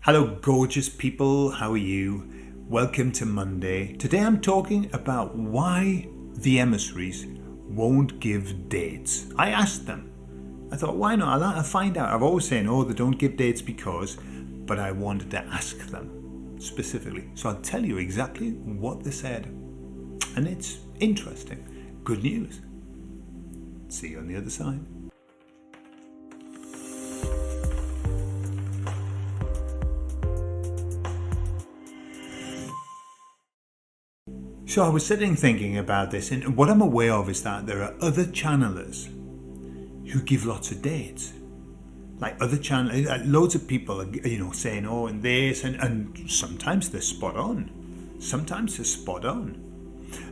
Hello, gorgeous people. How are you? Welcome to Monday. Today I'm talking about why the emissaries won't give dates. I asked them. I thought, why not? I'll find out. I've always saying, they don't give dates because, but I wanted to ask them specifically. So I'll tell you exactly what they said. And it's interesting. Good news. See you on the other side. So I was sitting thinking about this, and what I'm aware of is that there are other channelers who give lots of dates. Like other channelers, loads of people are, saying, and this, and sometimes they're spot on.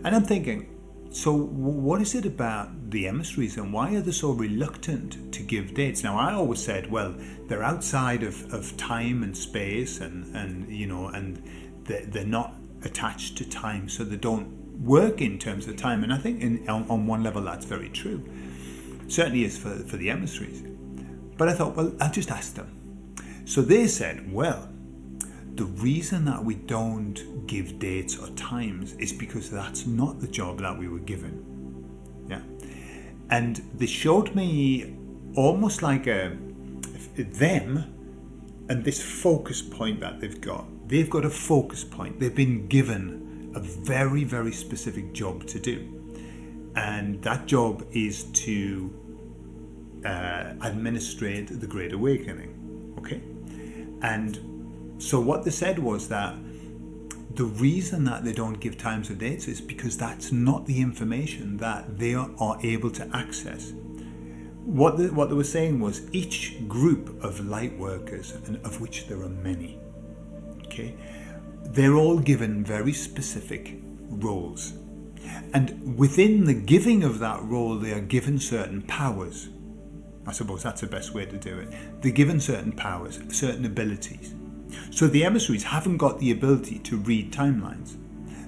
And I'm thinking, so what is it about the emissaries and why are they so reluctant to give dates? Now, I always said, well, they're outside of time and space and they're not attached to time, so they don't work in terms of time. And I think on one level that's very true. Certainly is for the emissaries. But I thought, well, I'll just ask them. So they said, well, the reason that we don't give dates or times is because that's not the job that we were given. Yeah. And they showed me almost like them and this focus point that they've got. They've got a focus point. They've been given a very, very specific job to do. And that job is to administrate the Great Awakening. Okay? And so what they said was that the reason that they don't give times or dates is because that's not the information that they are able to access. What they were saying was each group of light workers, and of which there are many, okay, they're all given very specific roles. And within the giving of that role, they are given certain powers. I suppose that's the best way to do it. They're given certain powers, certain abilities. So the emissaries haven't got the ability to read timelines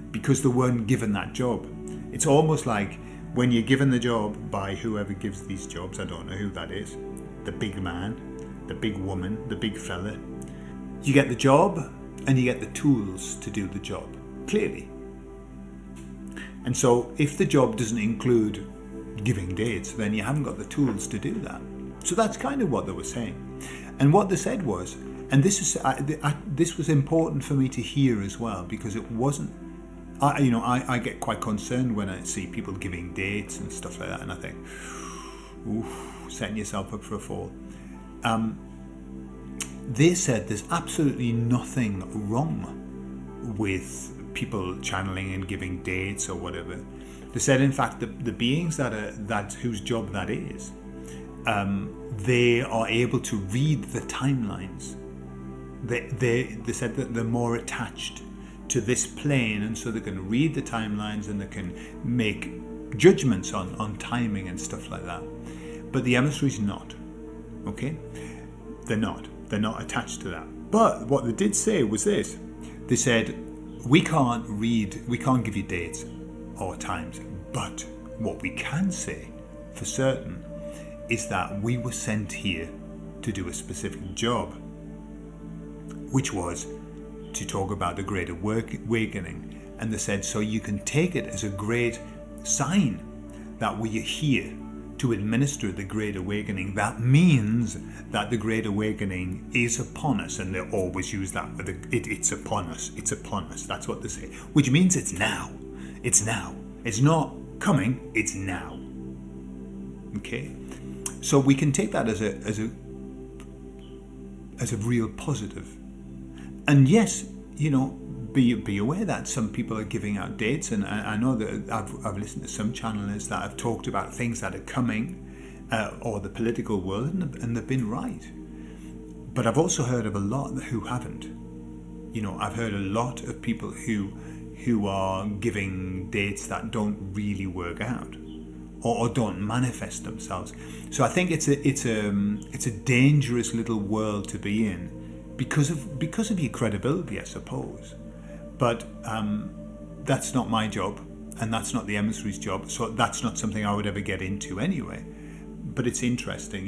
because they weren't given that job. It's almost like when you're given the job by whoever gives these jobs, I don't know who that is, the big man, the big woman, the big fella. You get the job and you get the tools to do the job, clearly. And so if the job doesn't include giving dates, then you haven't got the tools to do that. So that's kind of what they were saying. And what they said was, and this was important for me to hear as well, because it wasn't, I get quite concerned when I see people giving dates and stuff like that, and I think, setting yourself up for a fall. They said there's absolutely nothing wrong with people channeling and giving dates or whatever. They said, in fact, the beings that whose job that is, they are able to read the timelines. They said that they're more attached to this plane, and so they can read the timelines and they can make judgments on timing and stuff like that. But the emissaries not. Okay? They're not attached to that. But what they did say was this. They said, we can't give you dates or times, but what we can say for certain is that we were sent here to do a specific job, which was to talk about the Great Awakening. And they said, so you can take it as a great sign that we are here to administer the Great Awakening. That means that the Great Awakening is upon us. And they always use that, it's upon us, it's upon us. That's what they say, which means it's now. It's now. It's not coming, it's now. Okay? So we can take that as a real positive. And yes, be aware that some people are giving out dates, and I know that I've listened to some channelers that have talked about things that are coming, or the political world, and they've been right. But I've also heard of a lot who haven't. I've heard a lot of people who are giving dates that don't really work out, or don't manifest themselves. So I think it's a dangerous little world to be in. Because of your credibility, I suppose. But that's not my job, and that's not the emissary's job, so that's not something I would ever get into anyway. But it's interesting,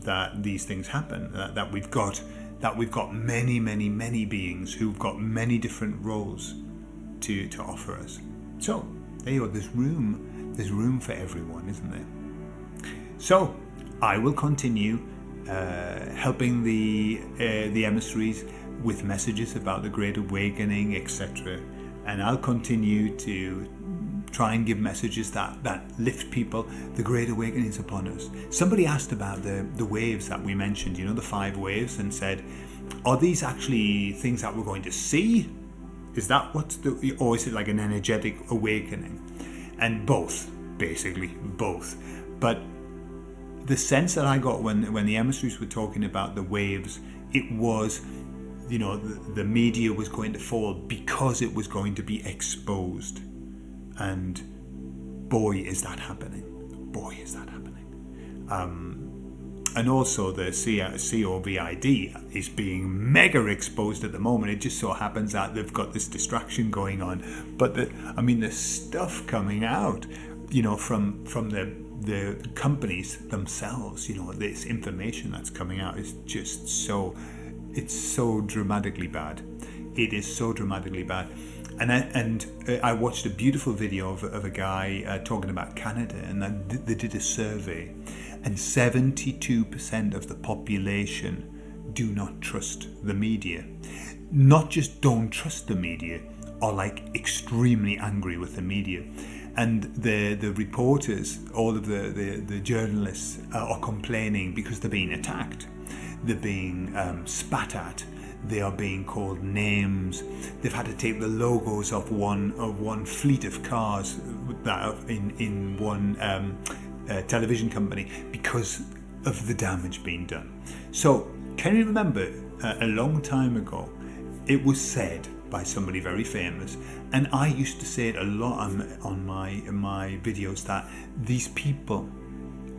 that these things happen, that we've got that we've got many, many, many beings who've got many different roles to offer us. So there you go. There's room for everyone, isn't there? So I will continue helping the emissaries with messages about the Great Awakening, etc. And I'll continue to try and give messages that lift people. The Great Awakening is upon us. Somebody asked about the waves that we mentioned, the 5 waves, and said, are these actually things that we're going to see? Is that or is it like an energetic awakening? And both, basically, both. But the sense that I got when the emissaries were talking about the waves, it was, the media was going to fall because it was going to be exposed. And boy, is that happening. Boy, is that happening. And also the COVID is being mega exposed at the moment. It just so happens that they've got this distraction going on. But the stuff coming out, from the companies themselves, this information that's coming out is just it's so dramatically bad. It is so dramatically bad. And I watched a beautiful video of a guy talking about Canada, and they did a survey, and 72% of the population do not trust the media. Not just don't trust the media, are like extremely angry with the media. And the reporters, all of the journalists are complaining because they're being attacked. They're being spat at. They are being called names. They've had to take the logos off one fleet of cars that are in one television company because of the damage being done. So can you remember a long time ago, it was said by somebody very famous, and I used to say it a lot on my videos, that these people,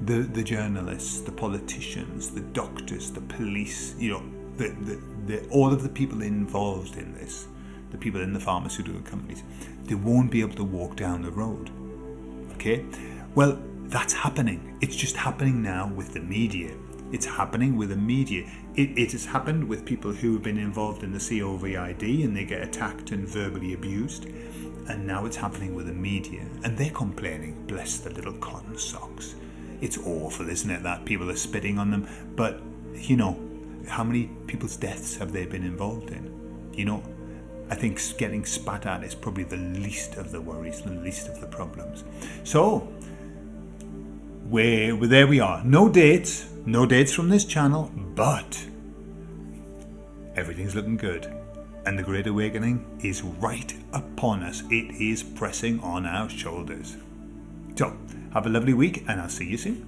the journalists, the politicians, the doctors, the police, all of the people involved in this, the people in the pharmaceutical companies, they won't be able to walk down the road. Okay? Well, that's happening. It's just happening now with the media. It's happening with the media. It has happened with people who have been involved in the COVID and they get attacked and verbally abused. And now it's happening with the media. And they're complaining, bless the little cotton socks. It's awful, isn't it, that people are spitting on them? But, how many people's deaths have they been involved in? I think getting spat at is probably the least of the worries, the least of the problems. So, there we are. No dates from this channel, but everything's looking good. And the Great Awakening is right upon us. It is pressing on our shoulders. So, have a lovely week, and I'll see you soon.